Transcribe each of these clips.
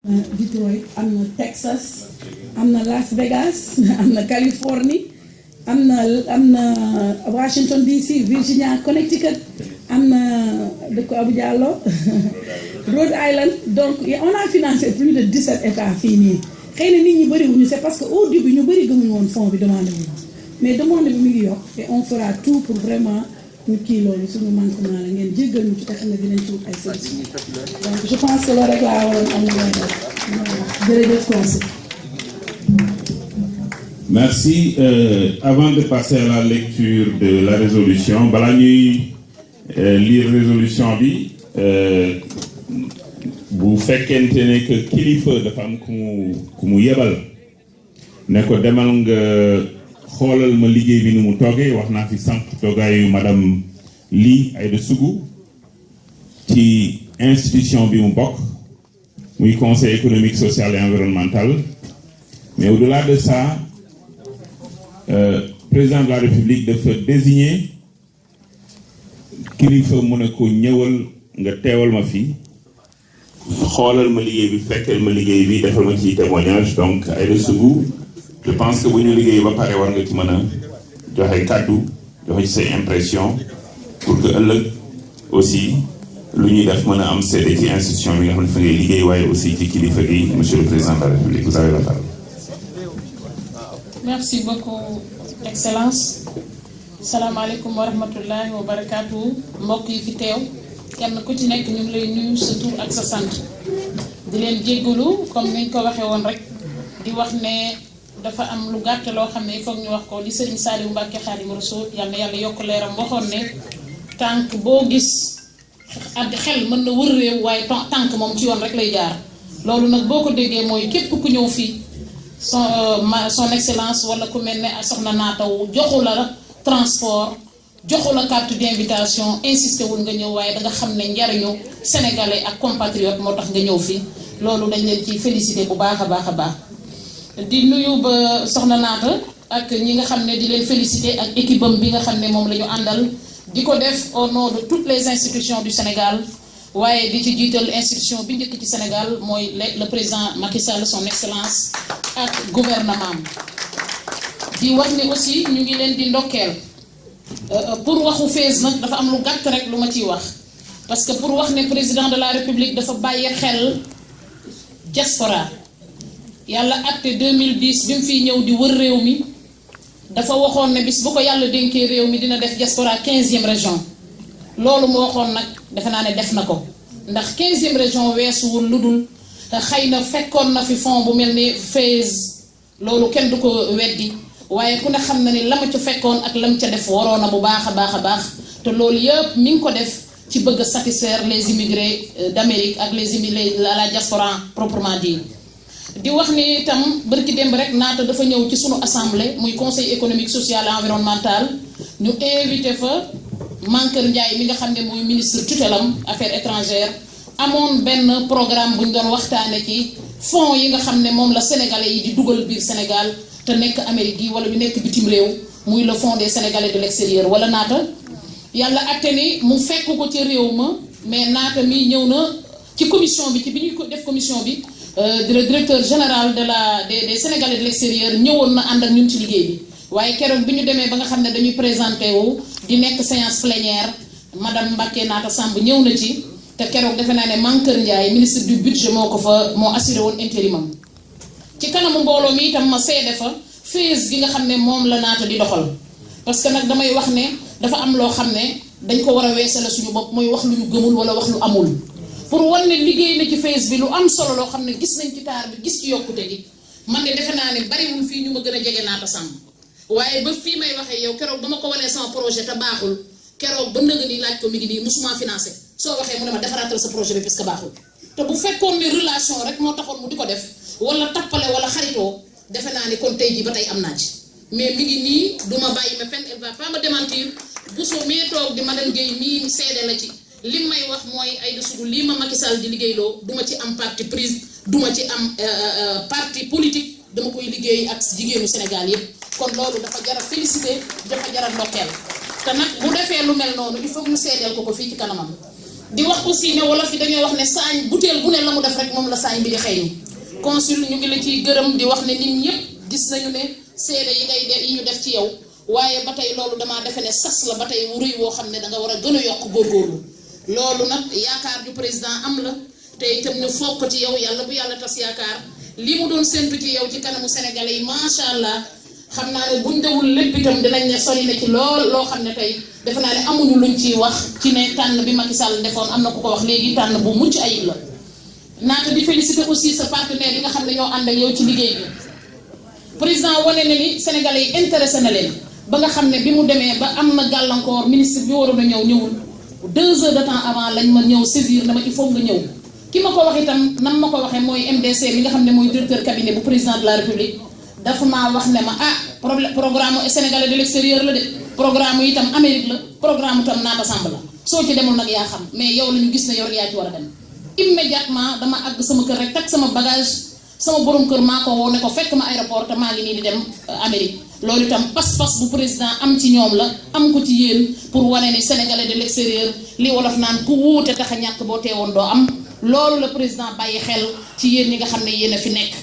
Detroit, am na Texas, am na Las Vegas, am na Californie, am na Washington DC, Virginia, Connecticut, am na dëkk Abou Diallo Rhode Island. Donc on a financé plus de 17 états fii nii. xëy na nit ñi bëriwuñu, c'est parce que au début ñu bëri gëmuñu woon fonds bi demandé wuñu, mais demande bi mu ngi yokk et on fera tout pour vraiment ñu kii loolu suñu manquement la ngeen jéggal ñu ci te xam ne dinañ ci wut ay solution. Donc je pense que loolu rek laa waroon am jërëjëf conseil. Merci. Avant de passer à la lecture de la résolution, balaa ñuy lire résolution bi bu fekkente ne que kilifa dafa am ku mu yebal ne ko demal nga xoolal ma liggéey bi ni mu toogee. wax naa fi sànq toogaayu madame Ly Aïda Sougou ci institution bi mu bokk muy conseil économique social et environnemental. Mais au-delà de ça, président de la République dafa désigner kilifa mu ne ko ñëwal nga teewal ma fii xoolal ma liggéey bi fekkal ma liggéey bi defal ma ci témoignage. Donc Aïda Sougou, je pense que bu ñu liggéey ba pare war nga ci mën a joxe kàddu joxe ci say impression pour que ëllëg aussi lu ñuy def mën a am seede ci institution bi nga xam ne fa ngay liggéey, waaye aussi ci kilifa gi. Monsieur le président de la République, vous avez la parole. Merci beaucoup, Excellence. Salam alaikum wa rahmatullahi wa barakatuh. Mbokk yi fi teew kenn ku ci nekk ñu ngi lay nuyu sa tur ak sa sant di leen jéggalu comme niñ ko waxee woon rek di wax ne dafa am lu gàtt loo xam ne foog ñu wax ko. li Serigne Saliou Mbacké Khadimou Rassoul yal na yàlla yokk leeram waxoon ne tànk boo gis ak xel mën na wër réew waaye tànk moom ci yoon rek lay jaar. loolu nag boo ko déggee mooy képp ku ñëw fii son excellence wala ku mel ne soxna naataw joxu la transport joxu la carte d'invitation insisté wul nga ñëw, waaye da nga xam ne njariñu sénégalais ak compatriote moo tax nga ñëw fii. loolu dañ leen ci félicité bu baax a baax a baax. di nuyu ba soxna naata ak ñi nga xam ne di leen félicité ak équipe am bi nga xam ne moom la ñu àndal di ko def au nom de toutes les institutions du Sénégal. waaye di ci jiital institution bi njëkk ci Sénégal mooy le président Macky Sall son excellence ak gouvernement di wax ne aussi ñu ngi leen di ndokkeel pour waxu FAISE nag dafa am lu gàtt rek lu ma ciy wax. parce que pour wax ne président de la République dafa bàyyi xel diaspora. yàlla acte 2010 bi mu fiy ñëw di wër réew mi dafa waxoon ne bis bu ko yàlla dénkee réew mi dina def diaspora 15e région. loolu mu waxoon nag defe naa ne def na ko ndax 15e région weesuwul lu dul xëy na fekkoon na fi fond bu mel ni FAISE loolu kenn du ko weddi, waaye ku ne xam na ni la ma ca fekkoon ak lam ca def waroon na bu baax a baax a baax. te loolu yëpp mi ngi ko def ci bëgg a satisfaire les immigrés d'Amérique ak la diaspora proprement dit. di wax ni itam bërki démb rek naata dafa ñëw ci sunu assemblée muy conseil économique social et environnemental ñu invité fa Mankeur Ndiaye mi nga xam ne mooy ministre tutelam affaires étrangères. amoon benn programme bu ñu doon waxtaane ci fonds yi nga xam ne moom la sénégalais yi di dugal biir Sénégal te nekk Amérique gi wala bi nekk bitim réew muy le fonds des sénégalais de l'extérieur. wala naata yàlla atte ni mu fekk ko ci réew ma, mais naata mi ñëw na ci commission bi ci bi ñuy ko def commission bi directeur général des sénégalais de l'extérieur ñëwoon na ànd ak ñun ci liggéey bi. waaye keroog bi ñu demee ba nga xam ne dañuy présenté wu di nekk séance plénière madame Mbacké Naata Samb ñëw na ci te keroog defe naa ne Mankeur Ndiaye ministre du budget moo assuré woon intérimam. ci kanamu mbooloo mi itam ma seede fa FAISE gi nga xam ne moom la naata di doxal. parce que nag damay wax ne dafa am loo xam ne dañ ko war a weesale suñu bopp mooy wax lu ñu gëmul wala wax lu amul. pour wan ne liggéey na ci FAISE bi lu am solo loo xam ne gis nañ ci taar bi gis ci yokkute gi man de defe naa ne bariwul fii ñu ma gën a jege Naata Samb. waaye ba fii may waxee yow keroog ba ma ko wanee sama projet te baaxul keroog ba nëga ni laaj ko mi ngi nii musuma financé soo waxee mu ne ma defaraatal sa projet bi parce que baaxul. te bu fekkoon ne relation rek moo taxoon mu di ko def wala tappale wala xaritoo defe naa ni kon tey jii ba tey am naa ci. mais mi ngi nii du ma bàyyi ma fenn elle va pas me démentir bu soo mee toog di madame Guèye mii seede la ci li may wax mooy Aïda Sougou lii ma Macky Sall di liggéeyloo du ma ci am parti prise du ma ci am parti politique dama koy liggéey ak jigéenu Sénégal yëpp. kon loolu dafa jar a félicité dafa jar a ndokkeel te nag bu defee lu mel noonu il faut ñu seedeel ko fii ci kanamam di wax aussi ne wolof yi dañoo wax ne saañ butéel bu ne la mu def rek moom la saañ bi di xëy consul ñu ngi la ciy gërëm di wax ne nit ñëpp gis nañu ne seede yi ñu def ci yow waaye ba tey loolu damaa defe ne sas la ba tey wu rëy woo xam ne da nga war a gën a yokk góorgóorlu loolu nag yaakaar ju président am la te itam ñu foog ko ci yow yàlla bu yàlla tas yaakaar li mu doon séntu ci yow ci kanamu sénégalais yi macha allah xam naa ne buñ dewul lépp itam dinañ ne sori na ci lool loo xam ne tey defe naa ne amuñu luñ ciy wax ci ne tànn bi Macky Sall defoon am na ku ko wax léegi tànn bu mucc ayib la naata di féliciter aussi sa partenaire yi nga xam ne ñoo ànd ak yow ci liggéey bi président wane na ni sénégalais yi intéressé na leen ba nga xam ne bi mu demee ba am na gàllankoor ministre bi waroon a ñëwul 2 heures de temps avant lañ ma ñëw saisir na ma il faut nga ñëw ki ma ko wax itam nam ma ko waxee mooy MDC mi nga xam ne mooy directeur cabinet bu président de la république dafa maa wax ne ma programme sénégalais de l'extérieur la de programme itam Amérique la programme itam naata Samb la soo ci demul nag yaa xam mais yow la ñu gis ne yow yaa ci war a dem immédiatement dama àgg sama kër rek teg sama bagage sama borom kër maa ko woo ne ko fekk ma aéroport te maa ngi nii di dem Amérique loolu itam pas-pas bu président am ci ñoom la am ko ci yéen pour wane ni sénégalais de l'extérieur li wolof naan ku wuute tax a ñàkk boo teewoon doo am loolu la président bàyyi xel ci yéen ñi nga xam ne yéen a fi nekk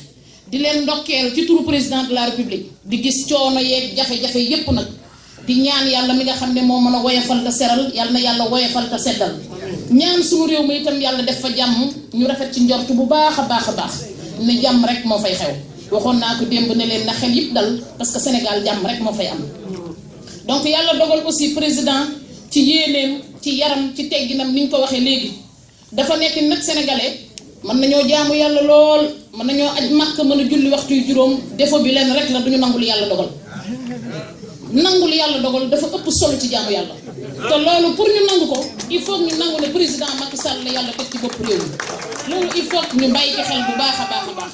di leen ndokkeel ci turu président de la république di gis coono yeeg jafe-jafe yépp nag di ñaan yàlla mi nga xam ne moo mën a woyofal te seral yàlla na yàlla woyofal te seddal ñaan suñu réew mi itam yàlla def fa jàmm ñu rafet ci njort bu baax a baax a baax ne jàmm rek moo fay xew waxoon naa ko démb ne leen na xel yëpp dal parce que Sénégal jàmm rek moo fay am donc yàlla dogal aussi président ci yéeneem ci yaram ci tegginam ni ñu ko waxee léegi dafa nekk nag sénégalais mën nañoo jaamu yàlla lool mën nañoo aj màkk mën a julli waxtu yu juróom défaut bi leen rek la duñu nangu lu yàlla dogal nangu lu yàlla dogal dafa ëpp solo ci jaamu yàlla te loolu pour ñu nangu ko il faut ñu nangu ne président Macky Sall la yàlla teg ci bopp réew mi loolu il faut ñu bàyyi ci xel bu baax a baax a baax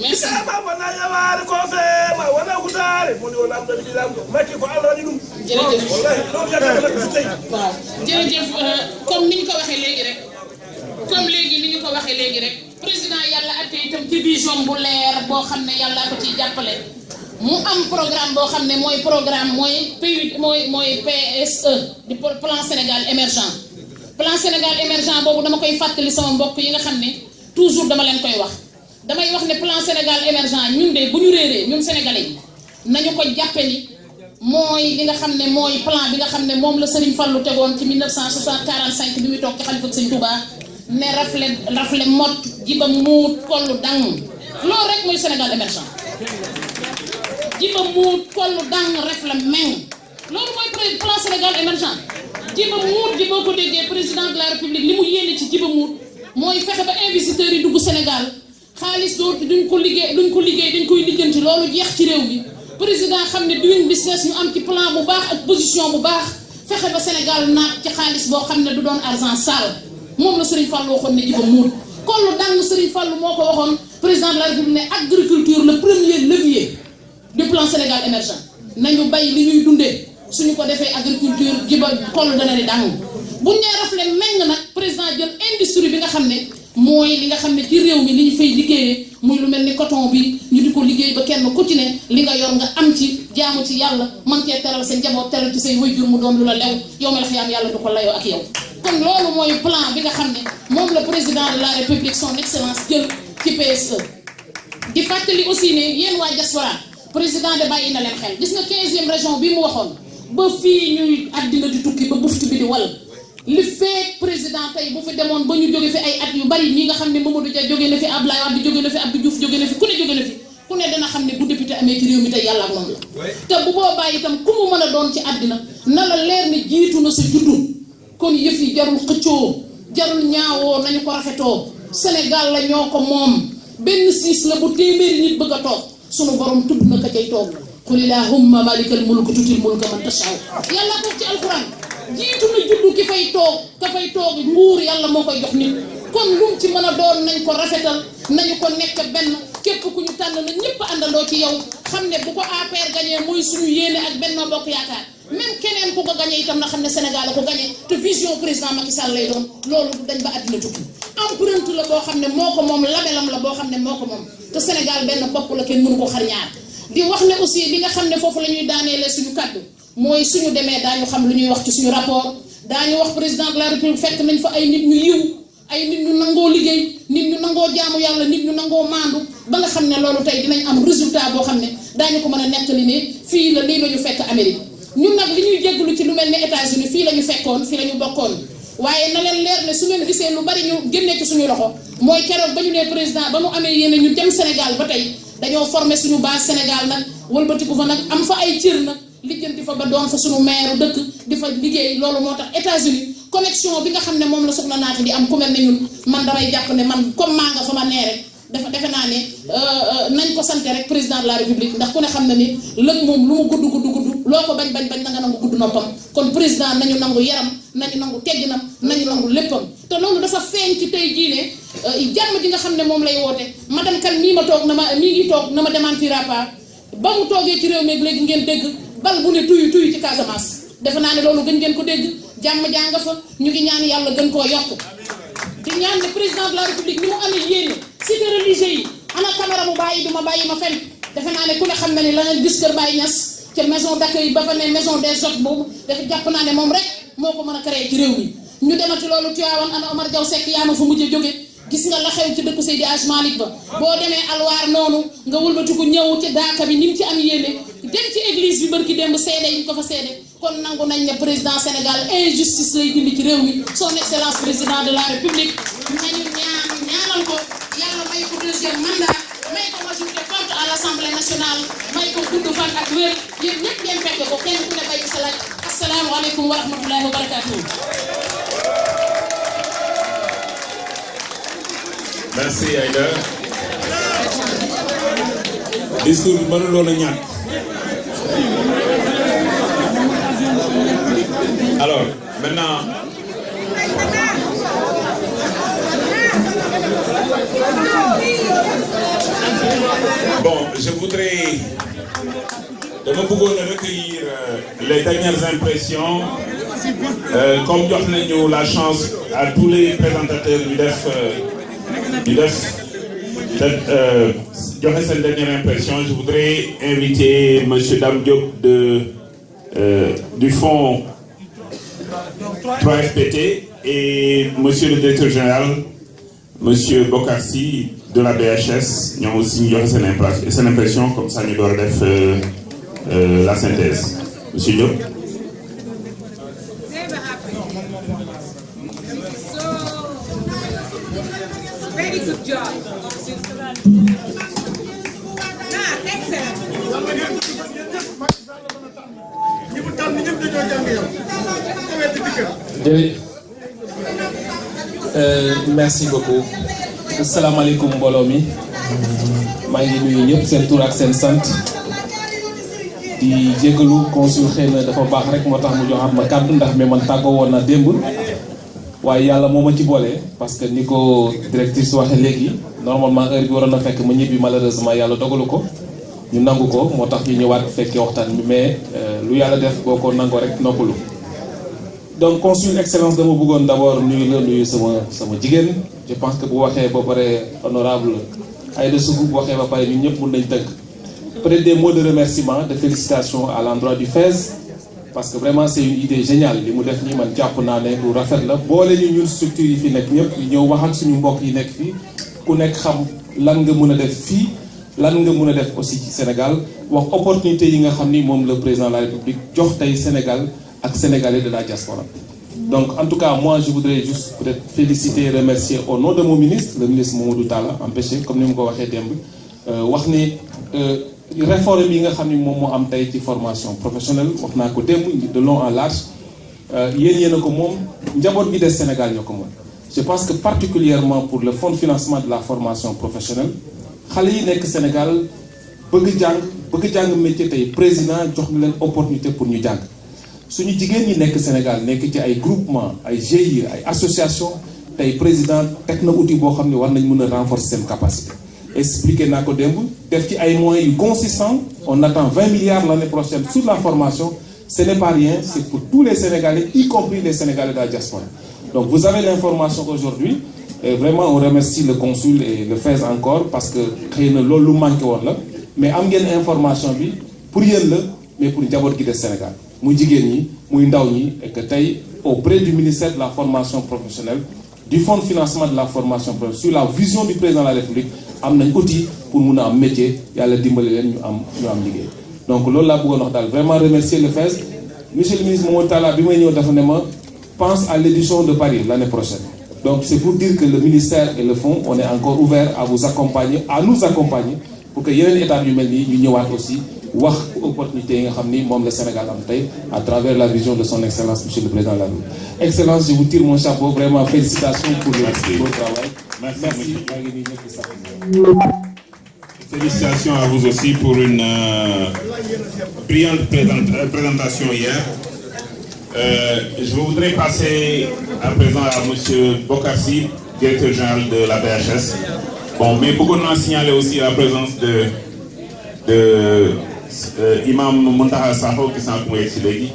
merci waaw jërëjëf comme ni ñu ko waxee léegi rek président yàlla atte itam ci vision bu leer boo xam ne yàlla ko ciy jàppale mu am programme boo xam ne mooy programme mooy PSE di plan Sénégal émergent plan Sénégal émergent boobu dama koy fàttali sama mbokk yi nga xam ne toujours dama leen koy wax damay wax ne plan Sénégal émergent ñun de bu ñu réeree ñun sénégalais yi nañu ko jàppe ni mooy li nga xam ne mooy plan bi nga xam ne moom la Serigne Fallou tegoon ci 1945 bi muy toog ci xalifa Serigne Touba ne rafle mot jiba muut kollu dang loolu rek mooy Sénégal émergent jiba muut kollu dang rafle meng loolu mooy plan Sénégal émergent jiba muut ji boo ko déggee président de la république li mu yéene ci jiba muut mooy fexe ba investisseurs yi dugg Sénégal xaalis dootu duñ ko liggéey dañ koy lijjanti loolu jeex ci réew mi président xam ne doing business ñu am ci plan bu baax ak position bu baax fexe ba Sénégal naat ci xaalis boo xam ne du doon argent sale moom la Serigne Fallou waxoon ne jiba muut kollu dang Serigne Fallou moo ko waxoon président de la république ne agriculture le premier levier du plan Sénégal émergent nañu bay li ñuy dundee suñu ko defee agriculture jiba kollu dana di dang buñ nee rafle meng nag président jël industrie bi nga xam ne mooy li nga xam ne ci réew mi li ñu fay liggéeyee muy lu mel ni coton bi ñu di ko liggéey ba kenn ku ci ne li nga yor nga am ci jaamu ci yàlla man cee teral sa njaboot teral ci say waajur mu doon lu la lew yow ma la xiyaam yàlla du ko layoo ak yow kon loolu mooy plan bi nga xam ne moom la président de la république son excellence jël ci PSE di fàttali aussi ne yéen waa diaspora président de bàyyi na leen xel gis nga 15e région bi mu waxoon ba fii ñuy àddina di tukki ba buftu bi di wal li fekk président tey bu fi demoon ba ñu jóge fi ay at yu bari ñi nga xam ne Mamadou Dia jóge na fi Abdoulaye Wade jóge na fi Abdou Diouf jóge na fi ku ne jóge na fi ku ne dana xam ne bu député amee ci réew mi tey yàlla ak moom la te bu boobaa itam ku mu mën a doon ci àddina na la leer ne jiitu na sa juddu kon yëf yi jarul xëccoo jarul ñaawoo nañu ko rafetoo Sénégal la ñoo ko moom benn siis la bu téeméeri nit bëgg a toog sunu borom tudd na ka cay toog qul illahumma malikal mulk tutil mulka man tashaw yàlla ko ci alquran jiitu na juddu ki fay toog ka fay toog nguur yàlla moo koy jox nit kon lu ci mën a doon nañ ko rafetal nañu ko nekk benn képp ku ñu tànn na ñëpp àndandoo ci yow xam ne bu ko APR gagné mooy suñu yéene ak Benno Bokk Yaakaar même keneen ku ko gagné itam na xam ne Sénégal la ko gagné te vision président Macky Sall lay doon loolu du dañ ba àddina tukki empreinte la boo xam ne moo ko moom labelam la boo xam ne moo ko moom te Sénégal benn bopp la kenn mënu ko xar ñaar di wax ne aussi li nga xam ne foofu la ñuy daaneele suñu kàddu mooy suñu demee daañu xam lu ñuy wax ci suñu rapport daañu wax président de la république fekk nañ fa ay nit ñu yiw ay nit ñu nangoo liggéey nit ñu nangoo jaamu yàlla nit ñu nangoo maandu ba nga xam ne loolu tey dinañ am résultat boo xam ne daañu ko mën a nettali ne fii la lii la ñu fekk Amérique ñun nag li ñuy jégalu ci lu mel ne États-Unis fii la ñu fekkoon fii la ñu bokkoon waaye na leen leer ne su ngeen gisee lu bari ñu génnee ci suñu loxo mooy keroog ba ñu nee président ba mu amee yéene ñu dem Sénégal ba tey dañoo formé suñu base Sénégal nag wëlbatiku fa nag am fa ay cër nag lijjanti fa ba doon fa suñu maire dëkk di fa liggéey loolu moo tax États-Unis connexion bi nga xam ne moom la soxna naata di am ku mel ne ñun man damay jàpp ne man comme maa nga fa ma nee rek defe naa ne nañ ko sante rek président de la république ndax ku ne xam na ni lëg moom lu mu gudd loo ko bañ na nga nangu gudd noppam kon président nañu nangu yaram nañu nangu tegginam nañu nangu léppam te loolu dafa feeñ ci tey jii ne jàmm ji nga xam ne moom lay woote madame Kane mii ngi toog na ma démentira pas ba mu toogee ci réew mi léegi ngeen dégg bal bu ne tuyu ci Casamance defe naa ne loolu gën ngeen ko dégg jàmm jaa nga fa ñu ngi ñaan yàlla gën koo yokk di ñaan ne président de la république ni mu amee yéene cité religieux yi ana caméra mu bàyyi duma bàyyi ma fen defe naa ne ku ne xam na ne la ngeen gis kër Baye Niass ca maison d'accueil ba fa ne maison des hôtes boobu dafa jàpp naa ne moom rek moo ko mën a créer ci réew mi ñu demati loolu Tivaouane ana Omar Diaw Seck yaa ma fa mujjee jóge gis nga la xew ci dëkku Seydi Hadji Malick ba boo demee alwaar noonu nga wëlbatiku ñëw ci daaka bi ni mu ci am yéene dem ci église bi barki démb seede yi ñu ko fa seede kon nangu nañ ne président Sénégal injustice lay dindi ci réew mi son excellence président de la république nañu ñaanal ko yàlla may ko deuxième mandat may ko majorité forte à l'Assemblée nationale may ko gudd fan ak wér yéen ñëpp ngeen fekk ko kenn ku ne bay sa laaj asalaamaaleykum wa rahmatullahi wa barakatuh. Merci Aïda. Discours bi mënuloon a ñàkk. Alors, maintenant, bon, je voudrais recueillir les dernières impressions. Comme jox nañu la chance à tous les présentateurs du joxe seen dernière impression, je voudrais inviter Monsieur Dame Diop du fonds 3FPT et Monsieur le directeur général, Monsieur Bokarsi de la BHS, ñoom aussi ñu joxe seen impression comme ça ñu door a def la synthèse. Monsieur Diop. Very good job. Merci beaucoup. Asalaamaaleykum mbooloo mi maa ngi nuyu ñëpp seen tur ak seen sant di jégalu consul xëy na dafa baax rek moo tax mu joxaat ma kàddu ndax mais man tàggoo woon na démb waaye yàlla moo ma ci boole parce que ni ko directrice waxee léegi normalement heure bi waroon na fekk ma ñibbi malheureusement yàlla dogalu ko ñu nangu ko moo tax ñu ñëwaat fekkee waxtaan bi mais lu yàlla def boo ko nangoo rek noppalu. Donc consul excellence dama bëggoon d'abord nuyu sama jigéen je pense que bu waxee ba pare honorable Aïda Sougou bu waxee ba pare ñun ñëpp mën nañ tënk peut-être des mots de remerciement de félicitations à l'endroit du FAISE parce que vraiment c'est une idée géniale li mu def nii man jàpp naa ne lu rafet la boole ñu ñun structures yi fi nekk ñëpp ñu ñëw wax ak suñu mbokk yi nekk fii ku nekk xam lan nga mën a def fii lan nga mën a def aussi ci Sénégal wax opportunité yi nga xam ni moom le président de la République jox tey Sénégal ak Sénégalais de la diaspora. Donc en tout cas moi je voudrais juste peut-être féliciter et remercier au nom de mon ministre le ministre Mamadou Talla empêché comme ni mu ko waxee démb wax ni réforme yi nga xam ni moom moo am tey ci formation professionnelle wax naa ko démb de long en large yéen a ko moom njaboot gi des Sénégal ñoo ko moom. Je pense que particulièrement pour le fonds de financement de la formation professionnelle xale yi nekk Sénégal bëgg jàng métier tey président jox na leen opportunité pour ñu jàng. suñu jigéen ñi nekk Sénégal nekk ci ay groupement ay GIE ay association tey président teg na outil boo xam ne war nañ mën a renforcer seen capacité expliqué naa ko démb def ci ay moyens yu consistants on attend 20 milliards l'année prochaine sur la formation ce n'est pas rien c'est pour tous les Sénégalais y compris les Sénégalais de la diaspora donc vous avez l'information aujourd'hui et vraiment on remercie le consul et le FAISE encore parce que xëy na loolu lu manqué woon la mais am ngeen information bi pour yéen la mais pour njaboot gi des Sénégal muy jigéen ñi muy ndaw ñi et que tey auprès du ministère de la formation professionnelle du fonds de financement de la formation professionnelle sur la vision du président de la République am nañ outil pour mun a am métier yàlla dimbali leen ñu am liggéey. Donc loolu laa bëggoon wax daal vraiment remercier le FAISE. Monsieur le ministre Mamadou Talla bi may ñëw dafa ne ma pense à l'édition de Paris l'année prochaine. Donc c'est pour dire que le ministère et le fonds on est encore ouvert à vous accompagner, à nous accompagner pour que yeneen étapes yu mel nii ñu ñëwaat aussi wax opportunité yi nga xam ni moom le Sénégal am tey à travers la vision de son excellence monsieur le président de la République. Excellence, je vous tire mon chapeau, vraiment félicitations pour le beau travail. Merci. Félicitations à vous aussi pour une brillante présentation hier. Je voudrais passer à présent à M. Bokarsi, directeur général de la BHS. Bon, mais beaucoup d'en signaler aussi la présence de Imam Muntaha Sakho qui s'en trouve ici.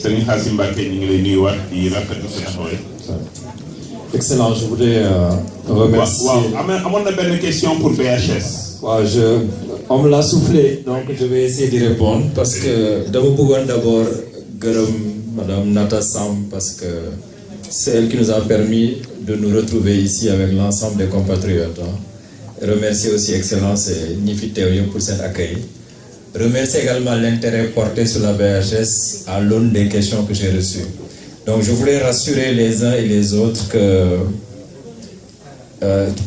Serigne Khassim Mbacké ñu ngi lay nuyuwaat di rafetlu sa taxawaay. Excellent, je voudrais remercier. Amoon na benn question pour BHS. On me l'a soufflé, donc je vais essayer d'y répondre parce que dama bëggoon d'abord gërëm Madame Nata Samb parce que c'est elle qui nous a permis de nous retrouver ici avec l'ensemble des compatriotes. Remercier aussi Excellence et ñi fi teew yëpp pour cet accueil. Remercier également l'intérêt porté sur la BHS à l'aune des questions que j'ai reçues. Donc je voulais rassurer les uns et les autres que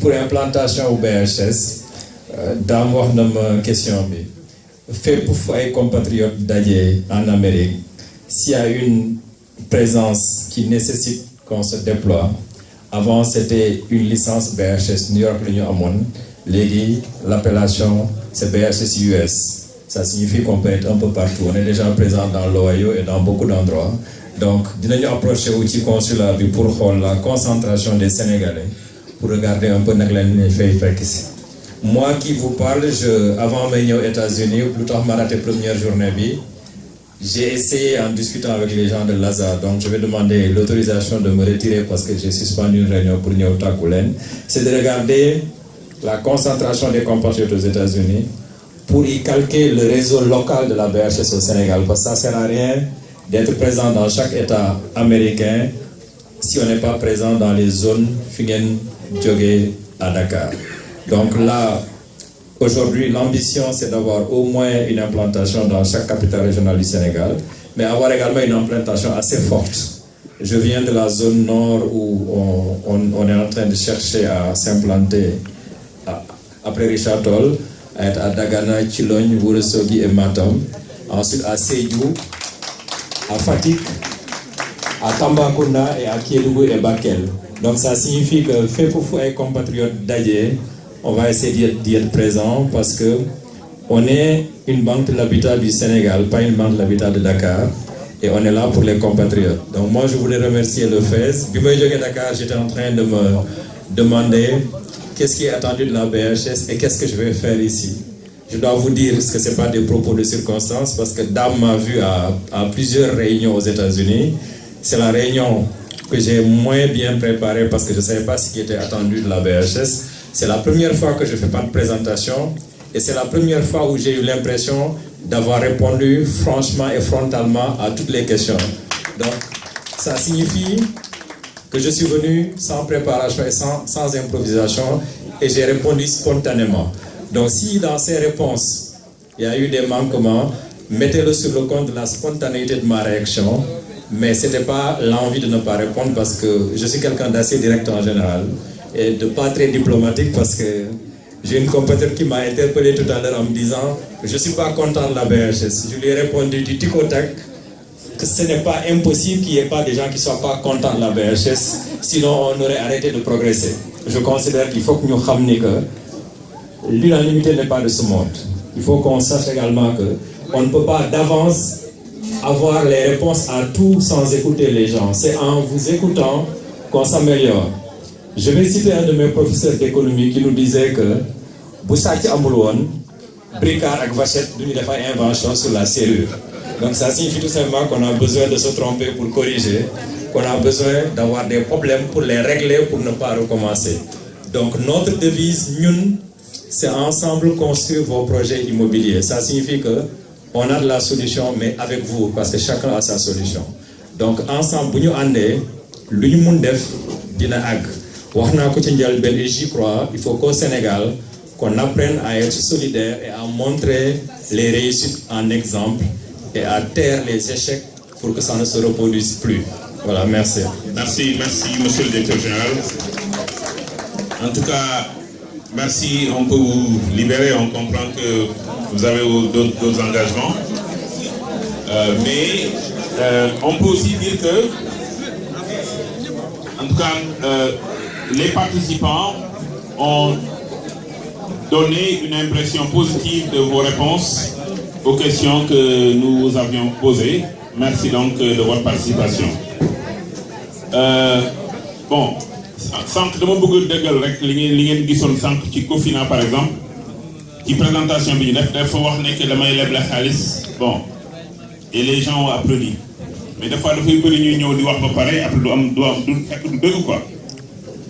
pour implantation au BHS, daam wax na ma question bi fépp fu ay compatriotes daje en Amérique, s'il y a une présence qui nécessite qu'on se déploie, avant c'était une licence BHS New York la ñu amoon, léegi l'appellation c'est BHS US. Ça signifie qu'on peut être un peu partout. On est déjà présent dans l'Ohio et dans beaucoup d'endroits. Donc, dinañu approcher wu ci consulat bi pour xool la concentration des Sénégalais, pour regarder un peu nag leen fay fekk si. Moi qui vous parle, avant may ñëw États-Unis, lu tax ma raté première journée bi, j'ai essayé en discutant avec les gens de Lazare, donc je vais demander l'autorisation de me retirer parce que j'ai suspendu une réunion pour ñëw tàggu leen. C'est de regarder la concentration des compatriotes aux États-Unis pour y calquer le réseau local de la BHS au Sénégal, parce que ça sert à rien d'être présent dans chaque État américain si on n'est pas présent dans les zones fi ngeen jógee à Dakar. Donc là, aujourd'hui, l'ambition c'est d'avoir au moins une implantation dans chaque capitale régionale du Sénégal, mais avoir également une implantation assez forte. Je viens de la zone nord où on est en train de chercher à s'implanter après Richard Toll, à Dagana, Tchilogne, Ourossogui et Matam, ensuite à Sédhiou, à Fatick, à Tambacounda et à Kédougou et Bakel. Donc ça signifie que fait pour les compatriotes daje, on va essayer d'y être présent parce que on est une banque de l'habitat du Sénégal, pas une banque de l'habitat de Dakar, et on est là pour les compatriotes. Donc moi je voulais remercier le FAISE. Bi may jógee Dakar, j'étais en train de me demander qu'est-ce qui est attendu de la BHS et qu'est-ce que je vais faire ici. Je dois vous dire que ce n'est pas des propos de circonstance parce que Dame m'a vu à plusieurs réunions aux États-Unis. C'est la réunion que j'ai moins bien préparée parce que je ne savais pas ce qui était attendu de la BHS. C'est la première fois que je ne fais pas de présentation et c'est la première fois où j'ai eu l'impression d'avoir répondu franchement et frontalement à toutes les questions. Donc, ça signifie que je suis venu sans préparation et sans improvisation et j'ai répondu spontanément. Donc si dans ces réponses, il y a eu des manquements, mettez-le sur le compte de la spontanéité de ma réaction, mais ce n'était pas l'envie de ne pas répondre parce que je suis quelqu'un d'assez direct en général et de pas très diplomatique parce que j'ai une compatriote qui m'a interpellé tout à l'heure en me disant que je ne suis pas content de la BHS. Je lui ai répondu du tic au tac que ce n'est pas impossible qu'il n'y ait pas des gens qui ne soient pas contents de la BHS, sinon on aurait arrêté de progresser. Je considère qu'il faut que nous sachions que l'unanimité n'est pas de ce monde. Il faut qu'on sache également qu'on ne peut pas d'avance avoir les réponses à tout sans écouter les gens. C'est en vous écoutant qu'on s'améliore. Je vais citer un de mes professeurs d'économie qui nous disait que Boussaki Amboulouane, Bricard et Vachette, nous avons fait une invention sur la serrure. Donc ça signifie tout simplement qu'on a besoin de se tromper pour corriger, qu'on a besoin d'avoir des problèmes pour les régler pour ne pas recommencer. Donc notre devise, nous, c'est ensemble construire vos projets immobiliers. Ça signifie que on a de la solution, mais avec vous, parce que chacun a sa solution. Donc ensemble, bu ñu àndee lu ñu mun def dina àgg. Wax naa ko ci njëlbéen et j'y crois, il faut qu'au Sénégal qu'on apprenne à être solidaire et à montrer les réussites en exemple et à taire les échecs pour que ça ne se reproduise plus. Voilà, merci. Merci, monsieur le directeur général. En tout cas, merci, on peut vous libérer, on comprend que vous avez d'autres engagements. Mais on peut aussi dire que, en tout cas, les participants ont donné une impression positive de vos réponses aux questions que nous avions posées. Merci donc de votre participation. Bon, sànq dama bëgg dëggal rek li ngeen gisoon sànq ci Cofina par exemple ci présentation bi ñu def dafa wax ne que damay leble xaalis bon et les gens ont applaudi mais des fois dafay bëri ñuy ñëw di wax ba pare après du fekk du dëgg quoi.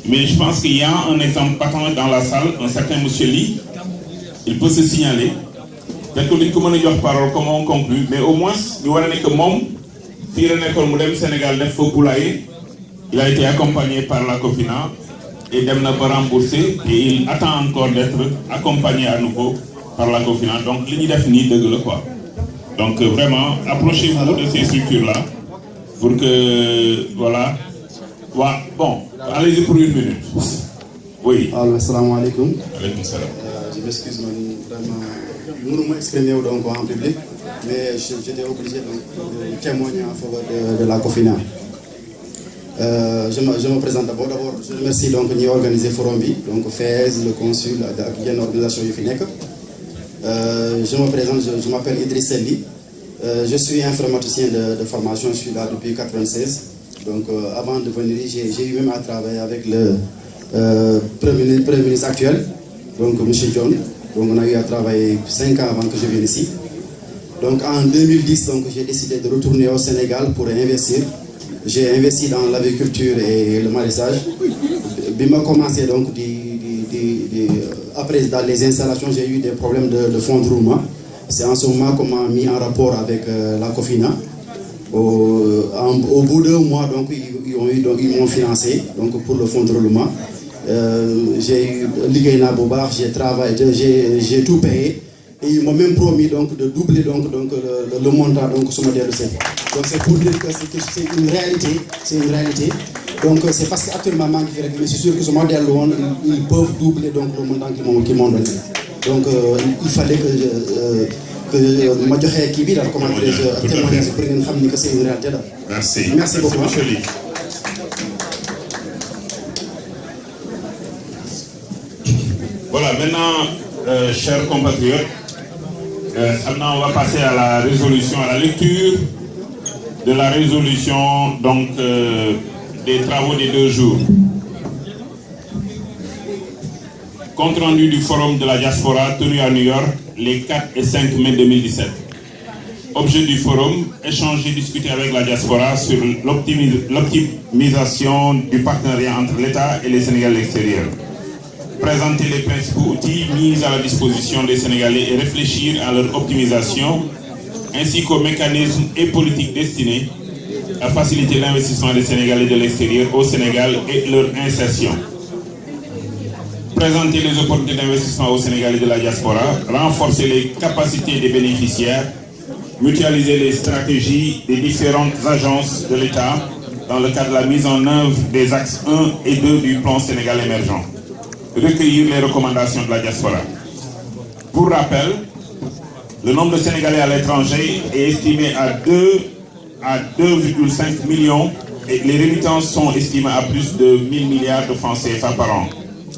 Mais je pense qu'il y a un exemple patent dans la salle, un certain monsieur Ly, il peut se signaler. Peut-être que nous pouvons dire parole comment on conclut, mais au moins, nous voyons que Mom, fille de l'école moderne Sénégal d'Efo Poulaye, il a été accompagné par la Cofina et Demna va rembourser et il attend encore d'être accompagné à nouveau par la Cofina. Donc, l'idée définie de quoi. Donc, vraiment, approchez-vous de ces structures-là pour que, voilà. Ouais, bon, allez-y pour une minute. Oui. Alors, assalamu alaikum. Alaikum salam. Je m'excuse, vraiment, nous nous exprimons donc en public, mais j'étais obligé de témoigner en faveur de la Cofina. Je me présente d'abord, je remercie donc d'organiser organisé forum bi, donc FES, le consul, la organisation du FINEC. Je me présente, je m'appelle Idriss Ly. Je suis informaticien de formation, je suis là depuis 1996. Donc avant de venir, j'ai eu même à travailler avec le Premier ministre actuel, donc M. John. Donc on a eu à travailler 5 ans avant que je vienne ici. Donc en 2010, donc, j'ai décidé de retourner au Sénégal pour investir. J'ai investi dans l'agriculture et le maraîchage. J'ai commencé donc après dans les installations, j'ai eu des problèmes de fonds de roulement. C'est en ce moment qu'on m'a mis en rapport avec la Cofina. Au bout d'un mois, donc, ils m'ont financé donc, pour le fonds de roulement. J'ai eu j'ai travaillé, j'ai tout payé. Et ils m'ont même promis donc, de doubler donc, le montant donc, sur le modèle de CFA. Donc c'est pour dire que c'est une réalité. C'est une réalité. Donc c'est parce qu'actuellement, mais c'est sûr que ce modèle, ils peuvent doubler donc, le montant qu'ils m'ont donné. Donc il fallait que je m'adjoigne qui vit dans le commentaire témoignage pour que nous que c'est une réalité. Merci. Merci beaucoup. Monsieur Ly. Voilà, maintenant, chers compatriotes, maintenant on va passer à la résolution, à la lecture de la résolution donc, des travaux des 2 jours. Compte rendu du forum de la diaspora tenu à New York les 4 et 5 mai 2017. Objet du forum, échanger, discuter avec la diaspora sur l'optimisation du partenariat entre l'État et les Sénégalais à l'extérieur. Présenter les principaux outils mis à la disposition des Sénégalais et réfléchir à leur optimisation, ainsi qu'aux mécanismes et politiques destinés à faciliter l'investissement des Sénégalais de l'extérieur au Sénégal et leur insertion. Présenter les opportunités d'investissement au Sénégal et de la diaspora, renforcer les capacités des bénéficiaires, mutualiser les stratégies des différentes agences de l'État dans le cadre de la mise en œuvre des axes 1 et 2 du plan Sénégal émergent. Recueillir les recommandations de la diaspora. Pour rappel, le nombre de Sénégalais à l'étranger est estimé à 2,5 millions et les remittances sont estimées à plus de 1000 milliards de francs CFA par an.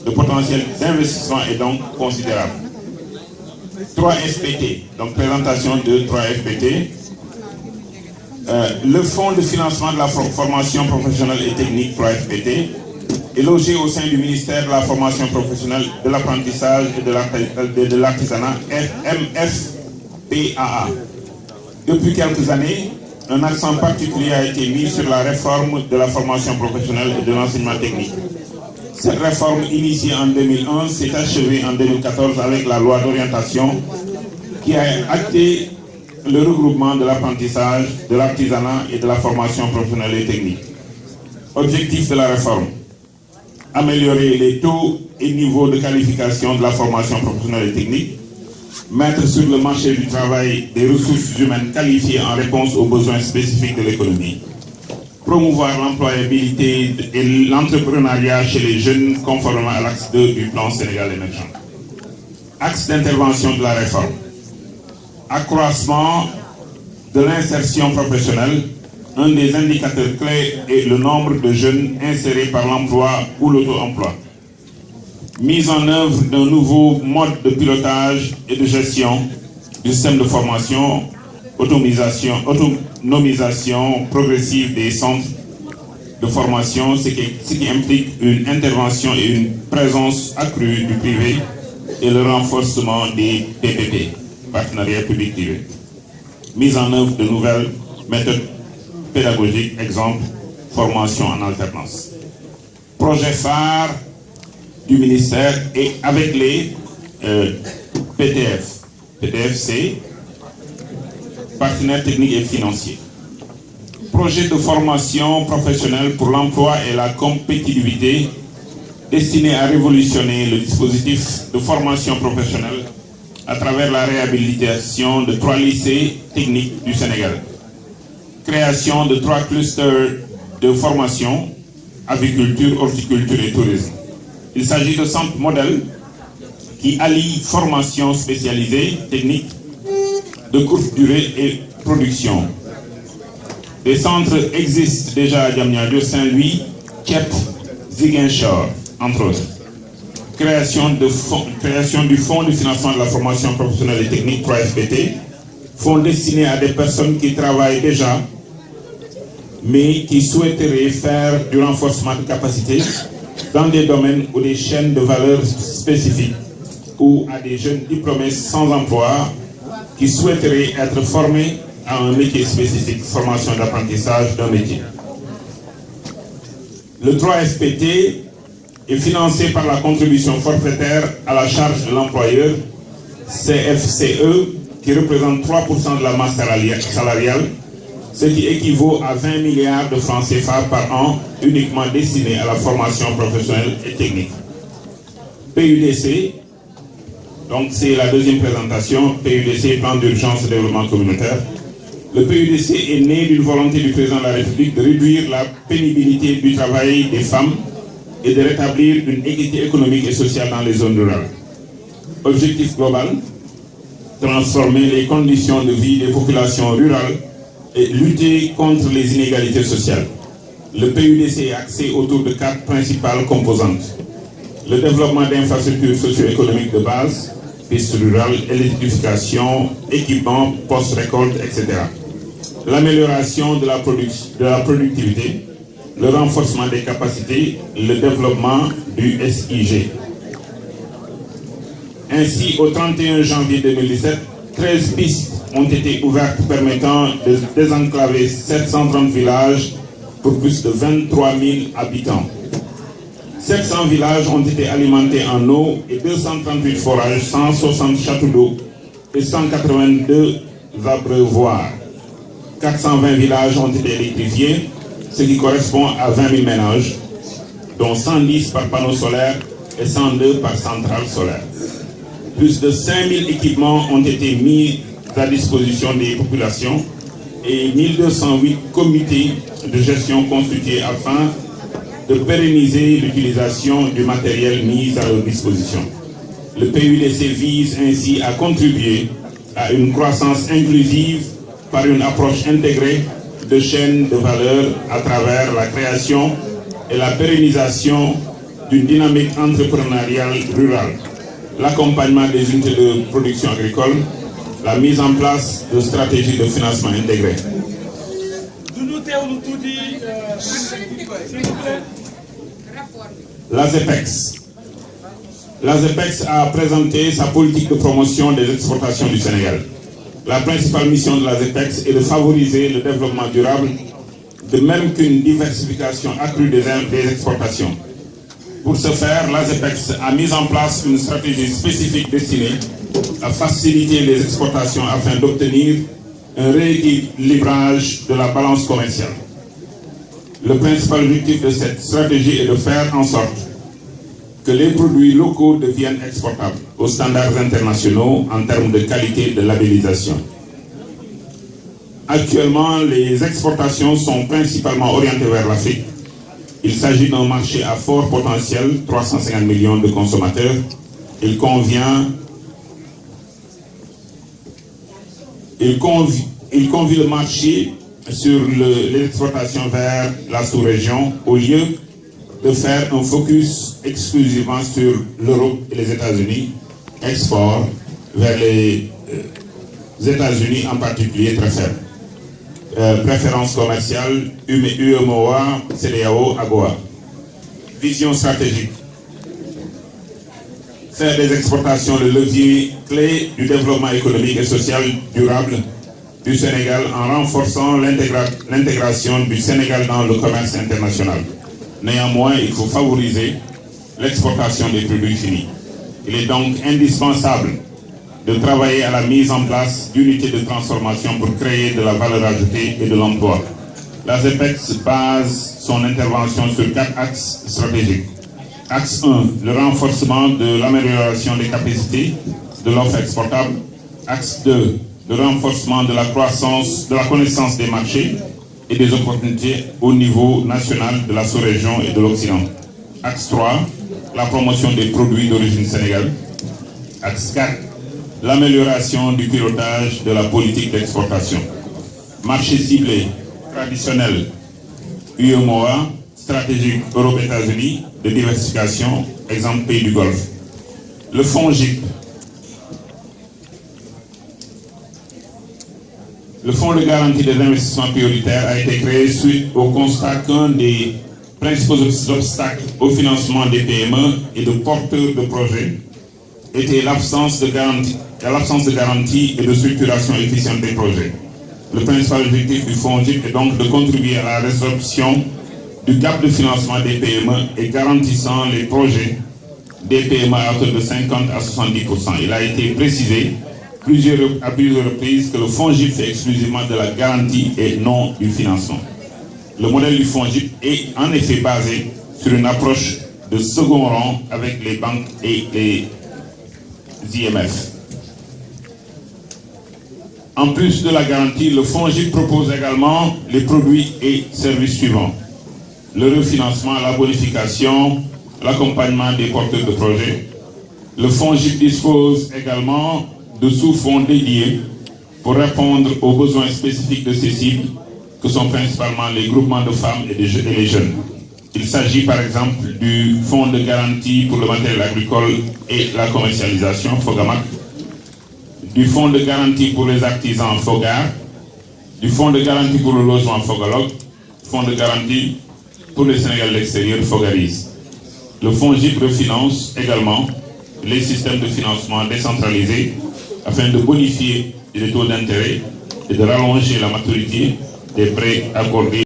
Le potentiel d'investissement est donc considérable. 3 FPT, donc présentation de 3 FPT. Le fonds de financement de la formation professionnelle et technique 3 FPT est logé au sein du ministère de la formation professionnelle, de l'apprentissage et de l'artisanat MFPAA. Depuis quelques années, un accent particulier a été mis sur la réforme de la formation professionnelle et de l'enseignement technique. Cette réforme initiée en 2011 s'est achevée en 2014 avec la loi d'orientation qui a acté le regroupement de l'apprentissage, de l'artisanat et de la formation professionnelle et technique. Objectif de la réforme: améliorer les taux et niveaux de qualification de la formation professionnelle et technique, mettre sur le marché du travail des ressources humaines qualifiées en réponse aux besoins spécifiques de l'économie, promouvoir l'employabilité et l'entrepreneuriat chez les jeunes conformément à l'axe 2 du plan Sénégal émergent. Axe d'intervention de la réforme: accroissement de l'insertion professionnelle. Un des indicateurs clés est le nombre de jeunes insérés par l'emploi ou l'auto-emploi. Mise en œuvre d'un nouveau mode de pilotage et de gestion du système de formation, autonomisation progressive des centres de formation, ce qui implique une intervention et une présence accrue du privé et le renforcement des PPP, partenariats public-privé. Mise en œuvre de nouvelles méthodes pédagogiques, exemple, formation en alternance. Projet phare du ministère et avec les PTF. PTF, c'est partenaires techniques et financiers. Projet de formation professionnelle pour l'emploi et la compétitivité destiné à révolutionner le dispositif de formation professionnelle à travers la réhabilitation de 3 lycées techniques du Sénégal. Création de 3 clusters de formation, aviculture, horticulture et tourisme. Il s'agit de centres modèles qui allient formation spécialisée, technique, de courte durée et production. Des centres existent déjà à Diamniadio, Saint-Louis, Thiep, Ziguinchor, entre autres. Création du Fonds de financement de la formation professionnelle et technique, 3FPT, fonds destiné à des personnes qui travaillent déjà, mais qui souhaiteraient faire du renforcement de capacité dans des domaines ou des chaînes de valeur spécifiques, ou à des jeunes diplômés sans emploi qui souhaiteraient être formés à un métier spécifique, formation d'apprentissage d'un métier. Le 3FPT est financé par la contribution forfaitaire à la charge de l'employeur, CFCE, qui représente 3% de la masse salariale, ce qui équivaut à 20 milliards de francs CFA par an, uniquement destinés à la formation professionnelle et technique. PUDC, donc c'est la deuxième présentation, PUDC, Plan d'urgence de développement communautaire. Le PUDC est né d'une volonté du président de la République de réduire la pénibilité du travail des femmes et de rétablir une équité économique et sociale dans les zones rurales. Objectif global: transformer les conditions de vie des populations rurales et lutter contre les inégalités sociales. Le PUDC est axé autour de 4 principales composantes: le développement d'infrastructures socio-économiques de base, pistes rurales, électrification, équipements, post-récolte, etc. L'amélioration de la productivité, le renforcement des capacités, le développement du SIG. Ainsi, au 31 janvier 2017, 13 pistes ont été ouvertes permettant de désenclaver 730 villages pour plus de 23 000 habitants. 700 villages ont été alimentés en eau et 238 forages, 160 châteaux d'eau et 182 abreuvoirs. 420 villages ont été électrifiés, ce qui correspond à 20 000 ménages, dont 110 par panneau solaire et 102 par centrale solaire. Plus de 5 000 équipements ont été mis à disposition des populations et 1208 comités de gestion constitués afin de pérenniser l'utilisation du matériel mis à leur disposition. Le PUDC vise ainsi à contribuer à une croissance inclusive par une approche intégrée de chaînes de valeur à travers la création et la pérennisation d'une dynamique entrepreneuriale rurale, l'accompagnement des unités de production agricole, la mise en place de stratégies de financement intégrées. L'ASEPEX a présenté sa politique de promotion des exportations du Sénégal. La principale mission de l'ASEPEX est de favoriser le développement durable, de même qu'une diversification accrue des exportations. Pour ce faire, l'ASEPEX a mis en place une stratégie spécifique destinée à faciliter les exportations afin d'obtenir un rééquilibrage de la balance commerciale. Le principal objectif de cette stratégie est de faire en sorte que les produits locaux deviennent exportables aux standards internationaux en termes de qualité de labellisation. Actuellement, les exportations sont principalement orientées vers l'Afrique. Il s'agit d'un marché à fort potentiel, 350 millions de consommateurs. Il convie le marché sur les exportations vers la sous-région au lieu de faire un focus exclusivement sur l'Europe et les États-Unis, export vers les États-Unis en particulier très faible. Préférence commerciale, UEMOA, CEDEAO, AGOA. Vision stratégique. Faire des exportations le levier clé du développement économique et social durable du Sénégal en renforçant l'intégration du Sénégal dans le commerce international. Néanmoins, il faut favoriser l'exportation des produits finis. Il est donc indispensable de travailler à la mise en place d'unités de transformation pour créer de la valeur ajoutée et de l'emploi. L'ASEPEX base son intervention sur 4 axes stratégiques. Axe 1, le renforcement de l'amélioration des capacités de l'offre exportable. Axe 2, le renforcement de la croissance, de la connaissance des marchés et des opportunités au niveau national de la sous-région et de l'Occident. Axe 3, la promotion des produits d'origine sénégalaise. Axe 4, l'amélioration du pilotage de la politique d'exportation. Marché ciblé, traditionnel, UEMOA, stratégique Europe-États-Unis, de diversification, exemple pays du Golfe. Le FONGIP, le Fonds de garantie des investissements prioritaires, a été créé suite au constat qu'un des principaux obstacles au financement des PME et de porteurs de projets était l'absence de garantie et de structuration efficiente des projets. Le principal objectif du FONGIP est donc de contribuer à la résorption du gap de financement des PME et garantissant les projets des PME à hauteur de 50 à 70%. Il a été précisé à plusieurs reprises que le FONGIP fait exclusivement de la garantie et non du financement. Le modèle du FONGIP est en effet basé sur une approche de second rang avec les banques et les IMF. En plus de la garantie, le FONGIP propose également les produits et services suivants: le refinancement, la bonification, l'accompagnement des porteurs de projets. Le FONGIP dispose également de sous-fonds dédiés pour répondre aux besoins spécifiques de ces cibles, que sont principalement les groupements de femmes et les jeunes. Il s'agit par exemple du Fonds de garantie pour le matériel agricole et la commercialisation, FOGAMAC, du Fonds de garantie pour les artisans, FOGAR, du Fonds de garantie pour le logement, FOGALOG, Fonds de garantie pour le Sénégal de l'extérieur, FOGARIS. Le FONGIP refinance également les systèmes de financement décentralisés afin de bonifier les taux d'intérêt et de rallonger la maturité des prêts accordés.